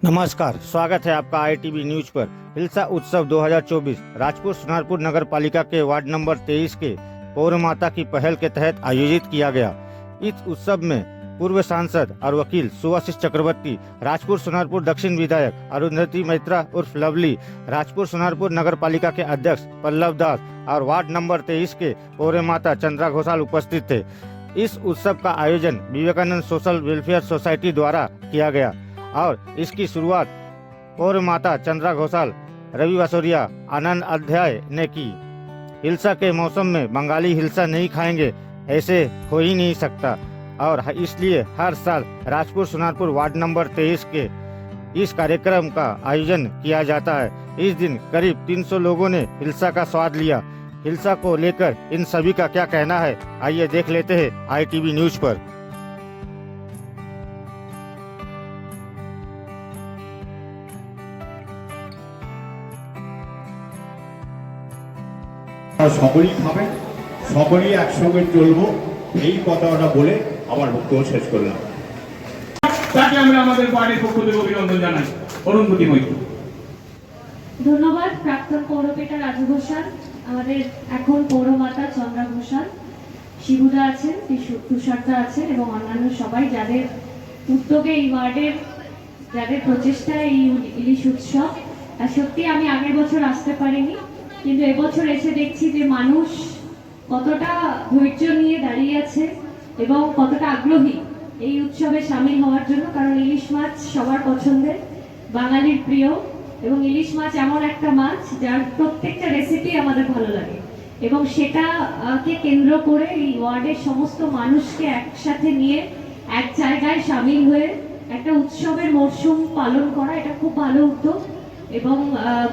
नमस्कार, स्वागत है आपका आईटीवी न्यूज पर। हिलसा उत्सव 2024 राजपुर सोनारपुर नगर पालिका के वार्ड नंबर 23 के पौर माता की पहल के तहत आयोजित किया गया। इस उत्सव में पूर्व सांसद और वकील सुभाषिष चक्रवर्ती, राजपुर सोनारपुर दक्षिण विधायक अरुंधति मैत्रा उर्फ लवली, राजपुर सोनारपुर नगर पालिका के अध्यक्ष पल्लव दास और वार्ड नंबर 23 के पौर माता चंद्रा घोषाल उपस्थित थे। इस उत्सव का आयोजन विवेकानंद सोशल वेलफेयर सोसाइटी द्वारा किया गया और इसकी शुरुआत पौर माता चंद्रा घोषाल, रवि वसोरिया, आनंद अध्याय ने की। हिलसा के मौसम में बंगाली हिलसा नहीं खाएंगे, ऐसे हो ही नहीं सकता और इसलिए हर साल राजपुर सोनारपुर वार्ड नंबर 23 के इस कार्यक्रम का आयोजन किया जाता है। इस दिन करीब 300 लोगों ने हिलसा का स्वाद लिया। हिलसा को लेकर इन सभी का क्या कहना है, आइए देख लेते हैं आईटीवी न्यूज पर। সকলেই খাবেন, সকলেই একসঙ্গে চলবো, এই কথাটা বলে আমার বক্তব্য শেষ করলাম। তাকে আমরা আমাদের পার্টির পক্ষ থেকে অভিনন্দন জানাই। অরুন্ধতি মৈত্র। ধন্যবাদ প্রাক্তন পৌরপিতা রাজু ঘোষাল, আমাদের এখন পৌরমাতা চন্দ্রা ঘোষাল, শিবুদা আছেন, তুষারদা আছেন এবং অন্যান্য সবাই যাদের উদ্যোগে এই ওয়ার্ডের, যাদের প্রচেষ্টায় এই ইলিশ উৎসব। সত্যি আমি আগের বছর আসতে পারিনি, কিন্তু এবছর এসে দেখছি যে মানুষ কতটা ধৈর্য নিয়ে দাঁড়িয়ে আছে এবং কতটা আগ্রহী এই উৎসবে সামিল হওয়ার জন্য। কারণ ইলিশ মাছ সবার পছন্দের, বাঙালির প্রিয়, এবং ইলিশ মাছ এমন একটা মাছ যার প্রত্যেকটা রেসিপি আমাদের ভালো লাগে এবং সেটাকে কেন্দ্র করে এই ওয়ার্ডের সমস্ত মানুষকে একসাথে নিয়ে এক জায়গায় সামিল হয়ে একটা উৎসবের মরশুম পালন করা, এটা খুব ভালো উদ্যোগ এবং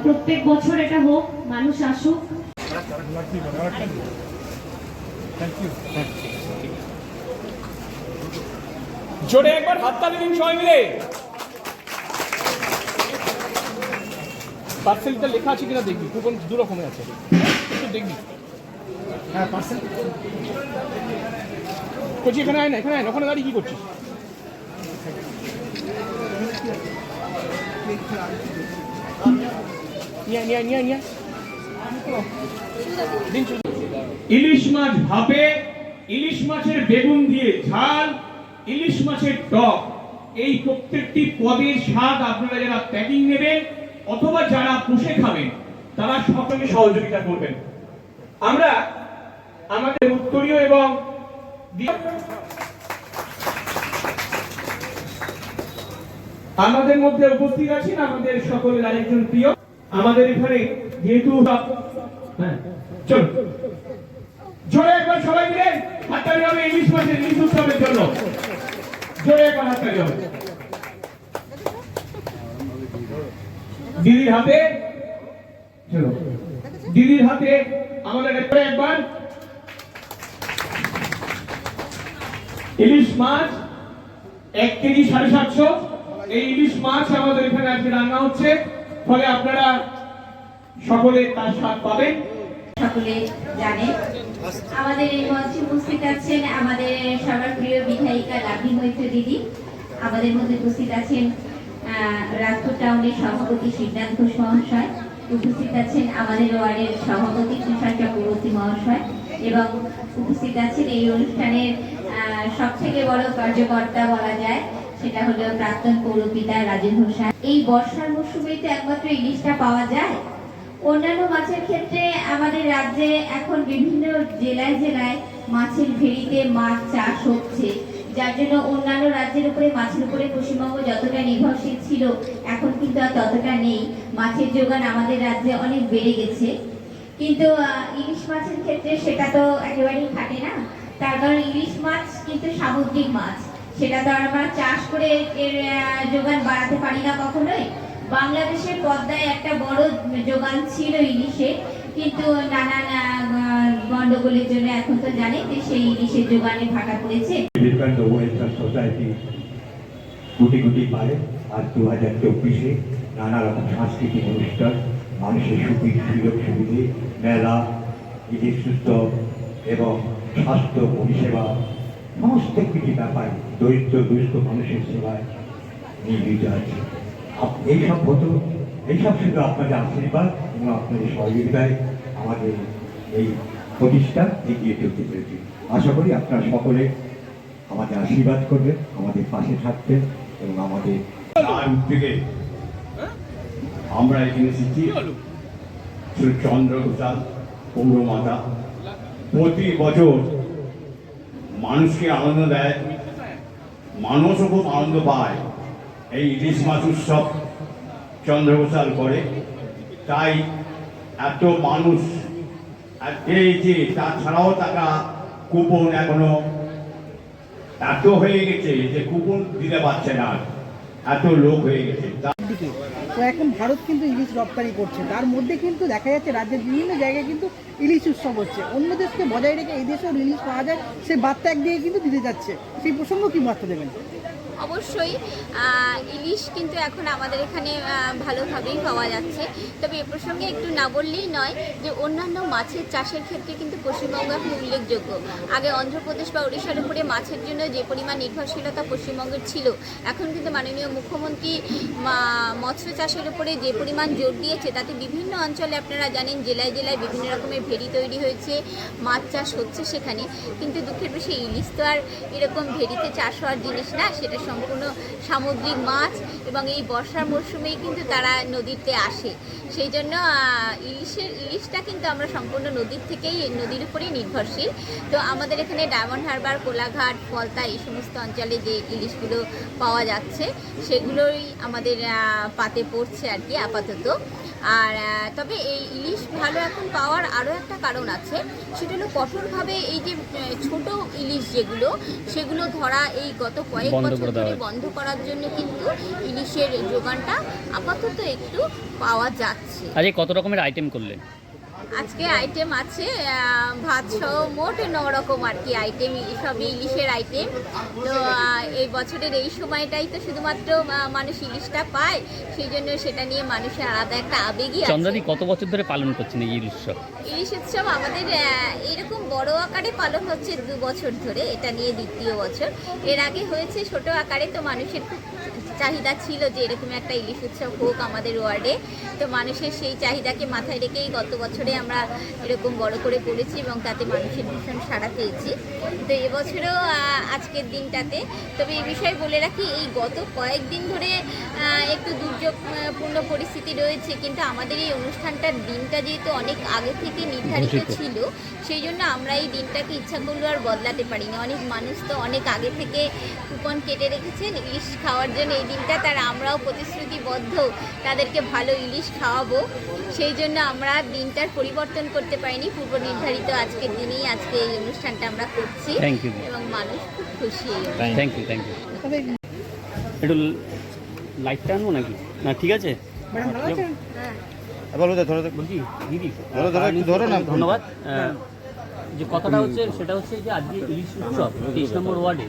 প্রত্যেক বছর এটা হোক, মানুষ আসুক। জোরে একবার হাততালি দিন সবাই মিলে। পার্সেলটা লেখা আছে কিনা দেখবি, কুপন দু রকমের আছে, একটু দেখবি। হ্যাঁ পার্সেল করছি, এখানে আয় না, এখানে আয় না, ওখানে দাঁড়িয়ে কি করছিস? ইলিশ মাছ ভাপে, ইলিশ মাছের বেগুন দিয়ে ঝাল, ইলিশ মাছের টক, এই প্রত্যেকটি পদের স্বাদ আপনারা যারা প্যাকিং নেবেন অথবা যারা পুষে খাবেন তারা সকলে সহযোগিতা করবেন। আমরা আমাদের উত্তরীয় এবং আমাদের মধ্যে উপস্থিত আছেন আমাদের সকলের আরেকজন প্রিয়, আমাদের এখানে যেহেতু চল জোরে একবার সবাই মিলে হাততালি হবে ইলিশ মাছের ইলিশ উৎসবের জন্য। জোরে একবার হাততালি হবে। দিদির হাতে, চলো দিদির হাতে আমাদের একবার ইলিশ মাছ 1 কেজি 750। এই ইলিশ মাছ আমাদের এখানে আজকে রান্না হচ্ছে, ফলে আপনারা সকলে তার স্বাদ পাবেন। সকলে জানেন আমাদের এই মঞ্চে উপস্থিত আছেন আমাদের সবার প্রিয় বিধায়িকা লাভলি মৈত্র দিদি, আমাদের মধ্যে উপস্থিত আছেন রাজপুর টাউনের সভাপতি শিবনাথ ঘোষ মহাশয়, উপস্থিত আছেন আমাদের ওয়ার্ডের সভাপতি তুষার চক্রবর্তী মহাশয় এবং উপস্থিত আছেন এই অনুষ্ঠানের সব থেকে বড় কার্যকর্তা বলা যায়, সেটা হলো প্রাক্তন পৌরপিতা রাজু ঘোষাল। এই বর্ষার মৌসুমে তো একমাত্র ইলিশটা পাওয়া যায়। অন্যান্য মাছের ক্ষেত্রে আমাদের রাজ্যে এখন বিভিন্ন জেলায় জেলায় মাছের ভেড়িতে মাছ চাষ হচ্ছে, যার জন্য অন্যান্য রাজ্যের উপরে মাছের উপরে পশ্চিমবঙ্গ যতটা নির্ভরশীল ছিল এখন কিন্তু আর ততটা নেই। মাছের যোগান আমাদের রাজ্যে অনেক বেড়ে গেছে, কিন্তু ইলিশ মাছের ক্ষেত্রে সেটা তো একেবারেই খাটে না। তার কারণ ইলিশ মাছ কিন্তু সামুদ্রিক মাছ, সেটা তো আমরা চাষ করে এর যোগান বাড়াতে পারি না কখনোই। বাংলাদেশের পদ্মায় একটা বড় যোগান ছিল ইলিশে, কিন্তু নানান গন্ডগোলের জন্য এখন তো জানেন যে সেই ইলিশের যোগানে ভাটা পড়েছে। বিবেকানন্দ ওয়েলফেয়ার সোসাইটি কোটি কোটি পায় আর 2024-এ নানা রকম সাংস্কৃতিক অনুষ্ঠান, মানুষের সুযোগ সুবিধে, মেলা, ইলিশ উৎসব এবং স্বাস্থ্য পরিষেবা সমস্ত কিছু ব্যাপার দরিদ্র দুস্থ মানুষের সেবায় নিয়োজিত আছে। এইসব হতো, এইসব শুধু আপনাদের আশীর্বাদ এবং আপনাদের সহযোগিতায় আমাদের এই প্রতিষ্ঠা এগিয়ে চলতে পেরেছি। আশা করি আপনারা সকলে আমাদের আশীর্বাদ করবেন, আমাদের পাশে থাকবেন এবং আমাদের তার উদ্যোগে আমরা এখানে এসেছি শ্রী চন্দ্র ঘোষাল পৌরমাতা প্রতি বছর মানুষকে আনন্দ দেয়, মানুষও খুব আনন্দ পায়। এই ইলিশ মাছ উৎসব চন্দ্র ঘোষাল করে, তাই এত মানুষ এই যে তাছাড়াও টাকা কুপন এখনো এত হয়ে গেছে যে কুপন দিতে পারছে না, এত লোক হয়ে গেছে। দিকে তো এখন ভারত কিন্তু ইলিশ রপ্তানি করছে, তার মধ্যে কিন্তু দেখা যাচ্ছে রাজ্যের বিভিন্ন জায়গায় কিন্তু ইলিশ উৎসব হচ্ছে। অন্য দেশকে বজায় রেখে এই দেশেও ইলিশ পাওয়া যায়, সেই বার্তা একদিকে কিন্তু দিতে যাচ্ছে। সেই প্রসঙ্গ কি বার্তা দেবেন? অবশ্যই ইলিশ কিন্তু এখন আমাদের এখানে ভালোভাবেই পাওয়া যাচ্ছে। তবে এ প্রসঙ্গে একটু না বললেই নয় যে অন্যান্য মাছের চাষের ক্ষেত্রে কিন্তু পশ্চিমবঙ্গ এখন উল্লেখযোগ্য। আগে অন্ধ্রপ্রদেশ বা ওড়িশার উপরে মাছের জন্য যে পরিমাণ নির্ভরশীলতা পশ্চিমবঙ্গের ছিল, এখন কিন্তু মাননীয় মুখ্যমন্ত্রী মৎস্য চাষের উপরে যে পরিমাণ জোর দিয়েছে, তাতে বিভিন্ন অঞ্চলে আপনারা জানেন জেলায় জেলায় বিভিন্ন রকমের ভেড়ি তৈরি হয়েছে, মাছ চাষ হচ্ছে সেখানে। কিন্তু দুঃখের বিষয় ইলিশ তো আর এরকম ভেড়িতে চাষ হওয়ার জিনিস না, সেটা সম্পূর্ণ সামুদ্রিক মাছ এবং এই বর্ষার মরশুমেই কিন্তু তারা নদীতে আসে। সেই জন্য ইলিশটা কিন্তু আমরা সম্পূর্ণ নদীর উপরেই নির্ভরশীল। তো আমাদের এখানে ডায়মন্ড হারবার, কোলাঘাট, ফলতা এই সমস্ত অঞ্চলে যে ইলিশগুলো পাওয়া যাচ্ছে সেগুলোই আমাদের পাতে পড়ছে আর কি আপাতত। আর তবে এই ইলিশ ভালো এখন পাওয়ার আরও একটা কারণ আছে, সেটা হলো কঠোরভাবে এই যে ছোট ইলিশ যেগুলো সেগুলো ধরা এই গত কয়েক বছর ধরে বন্ধ করার জন্য কিন্তু ইলিশের যোগানটা আপাতত একটু পাওয়া যাচ্ছে। আজকে কত রকমের আইটেম করলেন? আজকে আইটেম আছে ভাত সহ মোট 9 রকম আর কি আইটেম, সবই ইলিশের আইটেম। তো এই বছরের এই সময়টাই তো শুধুমাত্র মানুষ ইলিশটা পায়, সেই জন্য সেটা নিয়ে মানুষের আলাদা একটা আবেগই আছে। চন্দ্রাদি কত বছর ধরে পালন করছেন এই ইলিশ উৎসব? ইলিশ উৎসব আমাদের এরকম বড় আকারে পালন হচ্ছে 2 বছর ধরে, এটা নিয়ে 2য় বছর। এর আগে হয়েছে ছোট আকারে, তো মানুষের খুব চাহিদা ছিল যে এরকম একটা ইলিশ উৎসব হোক আমাদের ওয়ার্ডে। তো মানুষের সেই চাহিদাকে মাথায় রেখেই গত বছরে আমরা এরকম বড় করে করেছি এবং তাতে মানুষের ভীষণ সাড়া পেয়েছি। তো এবছরও আজকের দিনটাতে, তবে এই বিষয়ে বলে রাখি, এই গত কয়েকদিন ধরে একটু দুর্যোগপূর্ণ পরিস্থিতি রয়েছে, কিন্তু আমাদের এই অনুষ্ঠানটার দিনটা যেহেতু অনেক আগে থেকে নির্ধারিত ছিল, সেই জন্য আমরা এই দিনটাকে ইচ্ছা করলেও আর বদলাতে পারিনি। অনেক মানুষ তো অনেক আগে থেকে কুপন কেটে রেখেছেন ইলিশ খাওয়ার জন্য এই দিনটা, তার আমরাও প্রতিশ্রুতিবদ্ধ তাদেরকে ভালো ইলিশ খাওয়াবো। সেই জন্য আমরা দিনটার পরিবর্তন করতে পারিনি, পূর্ব নির্ধারিত আজকের দিনেই আজকে এই অনুষ্ঠানটা আমরা করছি এবং মানুষ খুব খুশি। Thank you. তবে একটু লাইটটা আনবো নাকি? না ঠিক আছে, ম্যাডাম ভালো আছেন? বলছি দিদি ধরো না। ধন্যবাদ। যে কথাটা হচ্ছে সেটা হচ্ছে যে আজকে ইলিশ উৎসব 23 নম্বর ওয়ার্ডে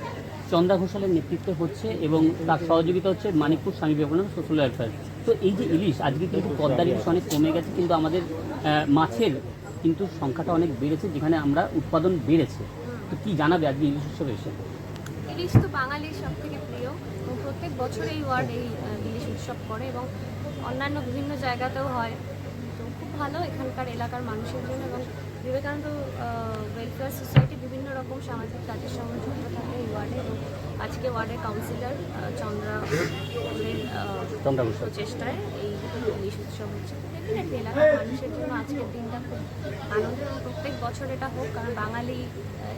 চন্দ্রা ঘোষালের নেতৃত্বে হচ্ছে এবং তার সহযোগিতা হচ্ছে মানিকপুর স্বামী বিবেকানন্দ সোশ্যাল ওয়েলফেয়ার। তো এই যে ইলিশ আজকে কিন্তু পদ্মার ইলিশ অনেক কমে গেছে, কিন্তু আমাদের মাছের কিন্তু সংখ্যাটা অনেক বেড়েছে, যেখানে আমরা উৎপাদন বেড়েছে। তো কি জানাবে আজকে ইলিশ উৎসব এসে? ইলিশ তো বাঙালির সব থেকে প্রিয় এবং প্রত্যেক বছর এই ওয়ার্ড এই ইলিশ উৎসব করে এবং অন্যান্য বিভিন্ন জায়গাতেও হয়। তো খুব ভালো এখানকার এলাকার মানুষের জন্য, এবং বিবেকানন্দ ওয়েলফেয়ার সোসাইটি বিভিন্ন রকম সামাজিক কাজের সঙ্গে যুক্ত থাকে এই ওয়ার্ডে, এবং আজকে ওয়ার্ডের কাউন্সিলর চন্দ্রা প্রচেষ্টায় এই ইলিশ উৎসব হচ্ছে। ডেফিনেটলি এলাকার মানুষের জন্য আজকের দিনটা খুব আনন্দের, এবং প্রত্যেক বছর এটা হোক, কারণ বাঙালি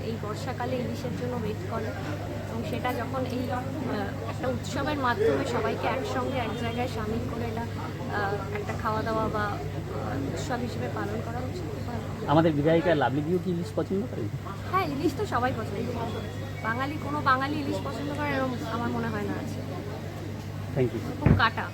এই বর্ষাকালে ইলিশের জন্য ওয়েট করে, এবং সেটা যখন এই একটা উৎসবের মাধ্যমে সবাইকে একসঙ্গে এক জায়গায় সামিল করে এটা একটা খাওয়া দাওয়া বা উৎসব হিসেবে পালন করা হচ্ছে। আমাদের বিধায়িকা লাভলি দিও কি ইলিশ পছন্দ করেন? হ্যাঁ, ইলিশ তো সবাই পছন্দ করে, কোনো বাঙালি ইলিশ পছন্দ করে এরকম আমার মনে হয় না আছে। Thank you. খুব কাটা।